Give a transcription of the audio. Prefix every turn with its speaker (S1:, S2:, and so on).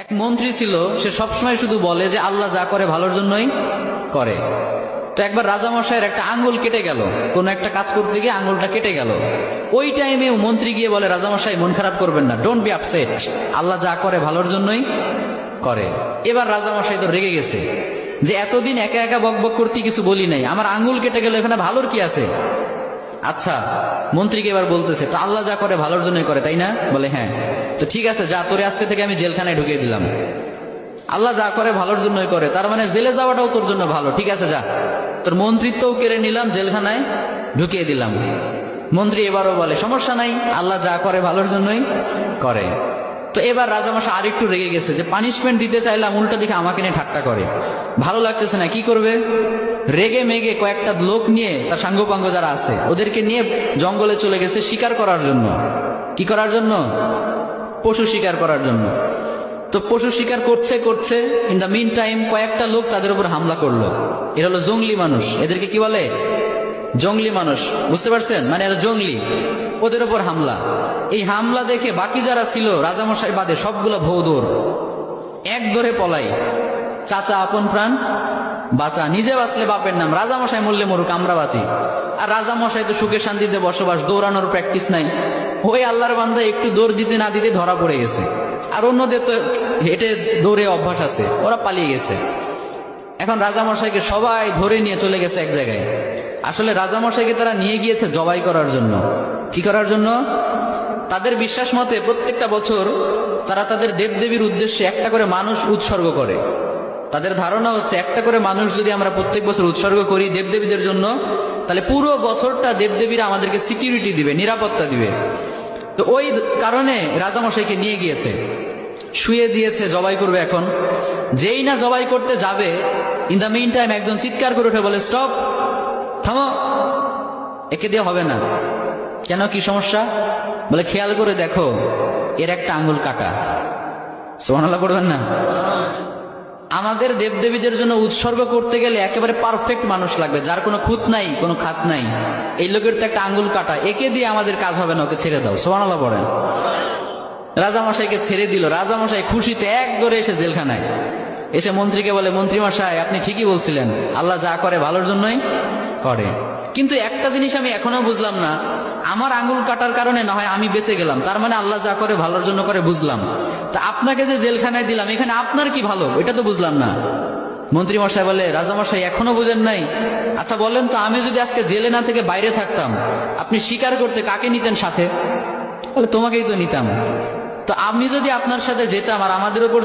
S1: এক মন্ত্রী ছিল, সে সবসময় শুধু বলে যে আল্লাহ যা করে ভালোর জন্যই করে। তো একবার রাজামশাইয়ের একটা আঙ্গুল কেটে গেল, কোন একটা কাজ করতে গিয়ে আঙ্গুলটা কেটে গেল। ওই টাইমে মন্ত্রী গিয়ে বলে, রাজামশাই মন খারাপ করবেন না, ডোন্ট বি আপসেট, আল্লাহ যা করে ভালোর জন্যই করে। এবার রাজামশাই তো রেগে গেছে যে এতদিন একা একা বকবক করতে কিছু বলি নাই, আমার আঙ্গুল কেটে গেল, এখানে ভালোর কি আছে? আচ্ছা, মন্ত্রীকে এবার বলতেছে, তো আল্লাহ যা করে ভালোর জন্যই করে, তাই না? বলে হ্যাঁ। তো ঠিক আছে, যা, তোরে আজকে থেকে আমি জেলখানায় ঢুকিয়ে দিলাম। আল্লাহ যা করে ভালোর জন্যই করে, তার মানে জেলে যাওয়াটাও তোর জন্য ভালো। ঠিক আছে, যা, তোর মন্ত্রিত্বও কেড়ে নিলাম, জেলখানায় ঢুকিয়ে দিলাম। মন্ত্রী এবারও বলে, সমস্যা নাই, আল্লাহ যা করে ভালোর জন্যই করে। তো এবার রাজামশাই আরেকটু রেগে গেছে যে পানিশমেন্ট দিতে চাইলাম, উল্টা দিকে আমাকে নিয়ে ঠাট্টা করে, ভালো লাগতেছে না, কি করবে? রেগে মেগে কয়েকটা লোক নিয়ে, তার সাঙ্গপাঙ্গ যারা আছে ওদেরকে নিয়ে জঙ্গলে চলে গেছে শিকার করার জন্য। কি করার জন্য? পশু শিকার করার জন্য। তো পশু শিকার করছে করছে, ইন দ্য মিন টাইম কয়েকটা লোক তাদের উপর হামলা করলো। এরা হলো জঙ্গলি মানুষ, এদেরকে কি বলে? জঙ্গলি মানুষ, বুঝতে পারছেন? মানে এরা জঙ্গলি, ওদের উপর হামলা। এই হামলা দেখে বাকি যারা ছিল রাজামশাই বাদে সবগুলো ভৌ দৌড়, এক ধরে পলাই। চাচা আপন প্রাণ বাঁচা, নিজে বাঁচলে বাপের নাম, রাজামশাই মরলে মরুক, আমরা বাঁচি। আর রাজামশাই তো সুখে শান্তিতে বসবাস, দৌড়ানোর প্র্যাকটিস নাই। ওই আল্লাহর বান্দা একটু দৌড় দিতে না দিতে ধরা পড়ে গেছে। আর অন্যদের তো হেঁটে দৌড়ে অভ্যাস আছে, ওরা পালিয়ে গেছে। এখন রাজামশাইকে সবাই ধরে নিয়ে চলে গেছে এক জায়গায়। আসলে রাজামশাইকে তারা নিয়ে গিয়েছে জবাই করার জন্য। কি করার জন্য? তাদের বিশ্বাস মতে প্রত্যেকটা বছর তারা তাদের দেবদেবীর উদ্দেশ্যে একটা করে মানুষ উৎসর্গ করে। তাদের ধারণা হচ্ছে একটা করে মানুষ যদি আমরা প্রত্যেক বছর উৎসর্গ করি দেবদেবীদের জন্য, তাহলে পুরো বছরটা দেবদেবীরা আমাদেরকে সিকিউরিটি দিবে, নিরাপত্তা দিবে। তো ওই কারণে রাজামশাইকে নিয়ে গিয়েছে, শুয়ে দিয়েছে, জবাই করবে। এখন যেই না জবাই করতে যাবে, ইন দ্য মিন টাইম একজন চিৎকার করে উঠে বলে, স্টপ, থামো, একে দিয়ে হবে না। কেন, কি সমস্যা? বলে, খেয়াল করে দেখো, এর একটা আঙ্গুল কাটা। সুবহানাল্লাহ পড়বেন না? আমাদের দেবদেবীদের জন্য উৎসর্গ করতে গেলে একেবারে পারফেক্ট মানুষ লাগবে, যার কোনো খুঁত নাই, কোনো খাত নাই। এই লোকের তো একটা আঙ্গুল কাটা, একে দিয়ে আমাদের কাজ হবে না, ওকে ছেড়ে দাও। সুবহানাল্লাহ পড়েন। রাজামশাইকে ছেড়ে দিল। রাজামশাই খুশিতে এক দৌড়ে এসে জেলখানায় এসে মন্ত্রীকে বলে, মন্ত্রী মশাই, আপনি ঠিকই বলছিলেন, আল্লাহ যা করে ভালোর জন্যই করে। কিন্তু একটা জিনিস আমি এখনো বুঝলাম না, আমার আঙ্গুল কাটার কারণে না হয় আমি বেঁচে গেলাম, তার মানে আল্লাহ যা করে ভালোর জন্য করে, বুঝলাম। তা আপনাকে যে জেলখানায় দিলাম, এখানে আপনার কি ভালো, এটা তো বুঝলাম না। মন্ত্রী মশাই বলে, রাজামশাই এখনো বুঝেন নাই? আচ্ছা বলেন তো, আমি যদি আজকে জেলে না থেকে বাইরে থাকতাম, আপনি শিকার করতে কাকে নিতেন সাথে? বলে, তোমাকেই তো নিতাম। তো আমি যদি আপনার সাথে যেতাম আর আমাদের উপর